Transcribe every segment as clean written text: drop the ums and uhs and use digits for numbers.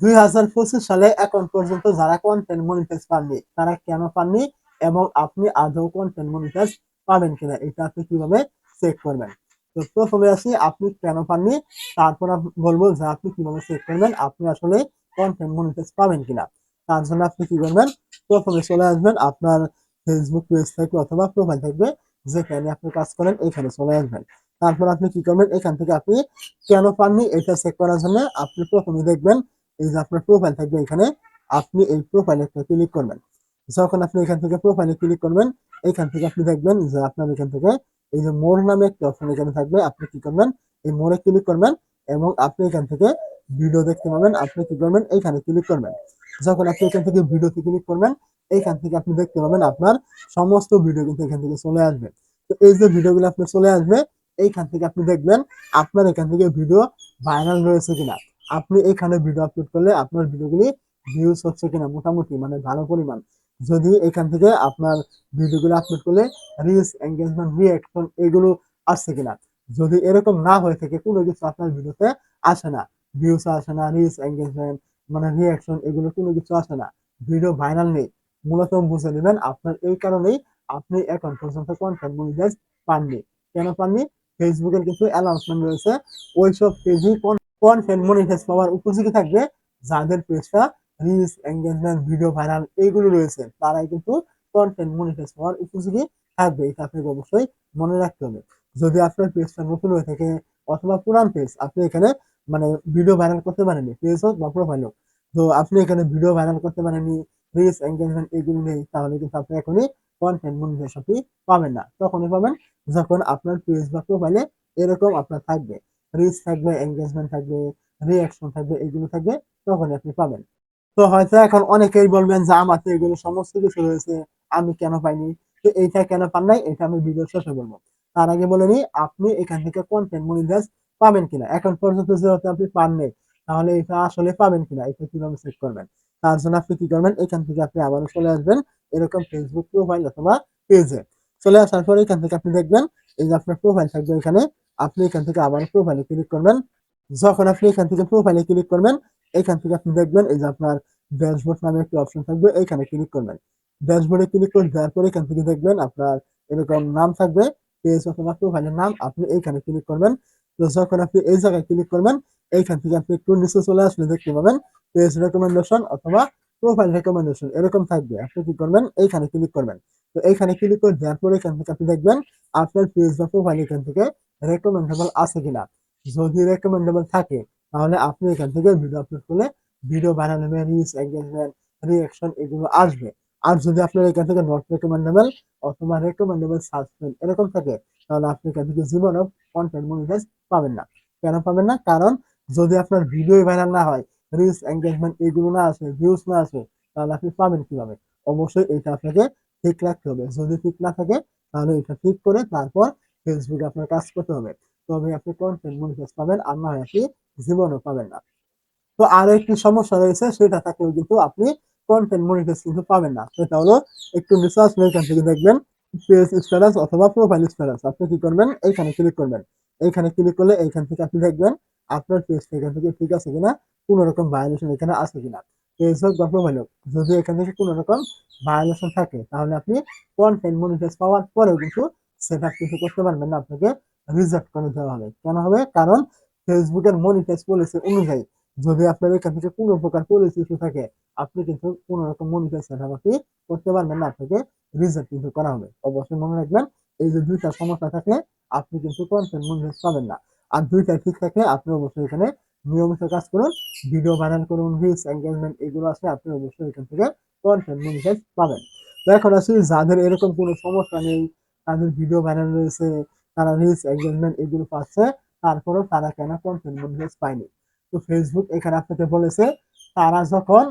2025 সালে এখন পর্যন্ত যারা কন্টেন্ট মনিটাইজ পাননি তারা কেন পাননি এবং আপনি আদৌ কন্টেন্ট মনিটাইজ পাবেন কিনা এটা আপনি কিভাবে চেক করবেন। তো প্রথমে আসি আপনি কেন পাননি, তারপর বলবো যে আপনি কিভাবে চেক করবেন আপনি আসলে কন্টেন্ট মনিটাইজ পাবেন কিনা। তার জন্য আপনি কি করবেন, প্রথমে চলে আসবেন আপনার ফেসবুক পেজ থেকে অথবা প্রোফাইল থাকবে যেখানে আপনি কাজ করেন এখানে চলে আসবেন। তারপর আপনি কি করবেন, এখান থেকে আপনি কেন পাননি এটা চেক করার জন্য আপনি প্রথমে দেখবেন এই যে আপনার প্রোফাইল থাকবে এখানে, আপনি এই প্রোফাইলে একটা ক্লিক করবেন। যখন আপনি এখান থেকে প্রোফাইলে ক্লিক করবেন এখান থেকে আপনি দেখবেন যে আপনার এখান থেকে এই যে মোর নামে একটা অপশন এখানে থাকবে, আপনি কি করবেন এই মোড়ে ক্লিক করবেন এবং আপনি এখান থেকে ভিডিও দেখতে পাবেন, আপনি কি করবেন এইখানে ক্লিক করবেন। যখন আপনি এখান থেকে ভিডিওতে ক্লিক করবেন এইখান থেকে আপনি দেখতে পাবেন আপনার সমস্ত ভিডিও কিন্তু এখান থেকে চলে আসবে। তো এই যে ভিডিওগুলো আপনার চলে আসবে এইখান থেকে আপনি দেখবেন আপনার এখান থেকে ভিডিও ভাইরাল রয়েছে কিনা। আপনি এখানে ভিডিও আপলোড করলে আপনার ভিডিওগুলি ভিউজ হচ্ছে কিনা মোটামুটি মানে ভালো পরিমাণ। যদি এখান থেকে আপনার ভিডিওগুলো আপলোড করলে রিলস এঙ্গেজমেন্ট রিঅ্যাকশন এগুলো আসছে কিনা। যদি এরকম না হয়ে থাকে কোনো কিছু আপনার ভিডিওতে আসে না, ভিউজ আসে না, রিলস এঙ্গেজমেন্ট মানে রিঅ্যাকশন এগুলো কোনো কিছু আসে না, ভিডিও ভাইরাল নেই, মূলত বুঝে নেবেন আপনার এই কারণেই আপনি এখন পর্যন্ত কন্টেন্ট মনিটাইজ পাননি। কেন পাননি, ফেসবুকের কিছু অ্যানাউন্সমেন্ট রয়েছে, ওইসব পেজই কন্টেন্ট মনিটাইজ পাওয়ার উপযোগী থাকবে যাদের পেজটা রিলস এঙ্গেজমেন্ট ভিডিও ভাইরাল এইগুলো রয়েছে তারাই কিন্তু কন্টেন্ট মনিটাইজ পাওয়ার উপযোগী থাকবে। এটা আপনাকে অবশ্যই মনে রাখতে হবে। যদি আপনার পেজটা নতুন হয়ে থাকে অথবা পুরান পেজ আপনি এখানে মানে ভিডিও ভাইরাল করতে পারেননি, পেজ হোক বা প্রোফাইল হোক, তো আপনি এখানে ভিডিও ভাইরাল করতে পারেননি, রিলস এঙ্গেজমেন্ট এগুলো নেই, তাহলে কিন্তু আপনি এখনই কন্টেন্ট মনিটাইজ আপনি পাবেন না। তখনই পাবেন যখন আপনার পেজ বা প্রোফাইলে এরকম আপনার থাকবে, রিচ থাকবে, এঙ্গেজমেন্ট থাকবে, রিঅ্যাকশন থাকবে, এগুলো থাকবে, তখনই আপনি পাবেন। তো হয়তো এখন অনেকেই বলবেন যে আমার তো এগুলো সমস্ত কিছু রয়েছে, আমি কেন পাইনি। তো এইটা কেন পান নাই এটা আমি ভিডিও শেষে বলবো। তার আগে বলে নিই আপনি এখান থেকে কন্টেন্ট মনিটাইজ পাবেন কিনা। এখন পর্যন্ত যেহেতু আপনি পাননি তাহলে এটা আসলে পাবেন কিনা এটা কিভাবে চেক করবেন। তার জন্য আপনি কি করবেন, এখান থেকে আপনি আবারও চলে আসবেন এরকম ফেসবুক প্রোফাইল অথবা পেজে। চলে আসার পরে এখান থেকে আপনি দেখবেন এই যে আপনার প্রোফাইল থাকবে এখানে, আপনি এখান থেকে আবার প্রোফাইলে ক্লিক করবেন। যখন আপনি এখান থেকে প্রোফাইলে ক্লিক করবেন এখান থেকে আপনি দেখবেন এই যে আপনার ড্যাশবোর্ড নামে একটি অপশন থাকবে, এখানে ক্লিক করবেন। ড্যাশবোর্ডে ক্লিক করে দেওয়ার পরে এখান থেকে দেখবেন আপনার এরকম নাম থাকবে, পেজ অথবা প্রোফাইলের নাম, আপনি এইখানে ক্লিক করবেন। তো যখন আপনি এই জায়গায় ক্লিক করবেন এইখান থেকে আপনি একটু নিচে চলে আসলে দেখতে পাবেন পেজ রেকমেন্ডেশন অথবা প্রোফাইল রেকমেন্ডেশন এরকম থাকবে, আপনি কি করবেন এইখানে ক্লিক করবেন। তো এইখানে ক্লিক করে দেওয়ার পরে এখান থেকে আপনি দেখবেন আপনার পেজ বা প্রোফাইল এখান থেকে রেকমেন্ডেবল আছে কিনা। যদি রেকমেন্ডেবল থাকে তাহলে আপনি এখান থেকে ভিডিও আপলোড করলে ভিডিও বানানো হবে, রিচ এঙ্গেজমেন্ট রিঅ্যাকশন এগুলো আসবে। আর যদি আপনার এখান থেকে নট রেকমেন্ডেবল অথবা রেকমেন্ডেবল সাসপেন্ড এরকম থাকে তাহলে আপনি এখান থেকে জীবনেও কন্টেন্ট মনিটাইজ পাবেন না। কেন পাবেন না, কারণ যদি আপনার ভিডিও ভাইরাল না হয়, রিচ এঙ্গেজমেন্ট এগুলো না আসে, ভিউজ না আসে, তাহলে আপনি পাবেন কিভাবে। অবশ্যই এটা আপনাকে ঠিক রাখতে হবে। যদি ঠিক না থাকে তাহলে এটা ঠিক করে তারপর ফেসবুকে আপনার কাজ করতে হবে, তবে আপনি কন্টেন্ট মনিটাইজ পাবেন, আর না হয় আপনি জীবনও পাবেন না। তো আরো একটি সমস্যা রয়েছে, সেটা থাকলেও কিন্তু আপনি কন্টেন্ট মনিটাইজ কিন্তু পাবেন না। সেটা হলো একটু রিসার্চ এখান থেকে দেখবেন পেজ স্ট্যাটাস অথবা প্রোফাইল স্ট্যাটাস, আপনি কি করবেন এইখানে ক্লিক করবেন। এইখানে ক্লিক করলে এইখান থেকে আপনি দেখবেন আপনার পেজটা এখান থেকে ঠিক আছে কিনা, কোনো রকম ভায়োলেশন এখানে আছে কিনা। পেজ হোক বা প্রোফাইল হোক, যদি এখান থেকে কোনো রকম ভায়োলেশন থাকে তাহলে আপনি কন্টেন্ট মনিটাইজ পাওয়ার পরেও কিন্তু সেটা কিছু করতে পারবেন না, আপনাকে রিজেক্ট করে দেওয়া হবে। কেন হবে, কারণ ফেসবুকের মনিটাইজ পলিসি অনুযায়ী যদি আপনার এখান থেকে কোনো প্রকার পলিসি ইস্যু থাকে আপনি কিন্তু কোনো রকম মনিটাইজ সেটআপ আপনি করতে পারবেন না, আপনাকে রিজেক্ট কিন্তু করা হবে। অবশ্যই মনে রাখবেন এই যে দুইটা সমস্যা থাকলে আপনি কিন্তু কন্টেন্ট মনিটাইজ পাবেন না। আর দুইটা ঠিক থাকলে আপনি অবশ্যই এখানে নিয়মিত কাজ করুন, ভিডিও ভাইরাল করুন, রিচ এঙ্গেজমেন্ট এগুলো আছে, আপনি অবশ্যই এখান থেকে কন্টেন্ট মনিটাইজ পাবেন। তো এখন আসি যাদের এরকম কোনো সমস্যা নেই, তাদের ভিডিও ভাইরাল রয়েছে, তারা রিচ এঙ্গেজমেন্ট এগুলো পাচ্ছে, তারপরেও তারা কেন কন্টেন্ট মনিটাইজ পায়নি। তো ফেসবুক এখানে আপনাকে বলেছে তারা যখন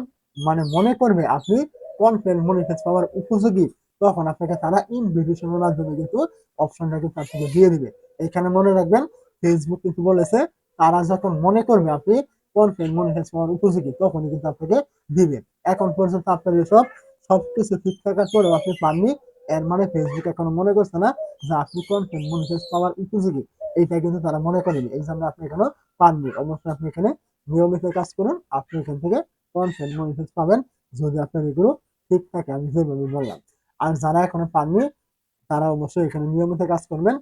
মানে মনে করবে আপনি কন্টেন্ট মনিটাইজ পাওয়ার উপযোগী তখন আপনাকে তারা ইনভিটেশনের মাধ্যমে কিন্তু অপশনটা কিন্তু আপনাকে দিয়ে দিবে। এখানে মনে রাখবেন ফেসবুক কিন্তু বলেছে তারা যখন মনে করবে আপনি কন্টেন্ট মনিটাইজ পাওয়ার উপযোগী তখনই কিন্তু আপনাকে দিবে। এখন পর্যন্ত আপনার এসব সবকিছু ঠিক থাকার পরেও আপনি পাননি, এর মানে ফেসবুক এখনো মনে করছে না যে আপনি কন্টেন্ট মনিটাইজ পাওয়ার উপযোগী। এইটা কিন্তু তারা মনে করেনি, এই জন্য আপনি এখনো পাননি। অবশ্যই আপনি এখানে নিয়মিত কাজ করুন, আপনি এখান থেকে কন্টেন্ট মনিটাইজ পাবেন যদি আপনার এগুলো ঠিক থাকে আমি যেভাবে বললাম। আর যারা এখনো পাননি তারা অবশ্যই এখানে নিয়মিত কাজ করবেন।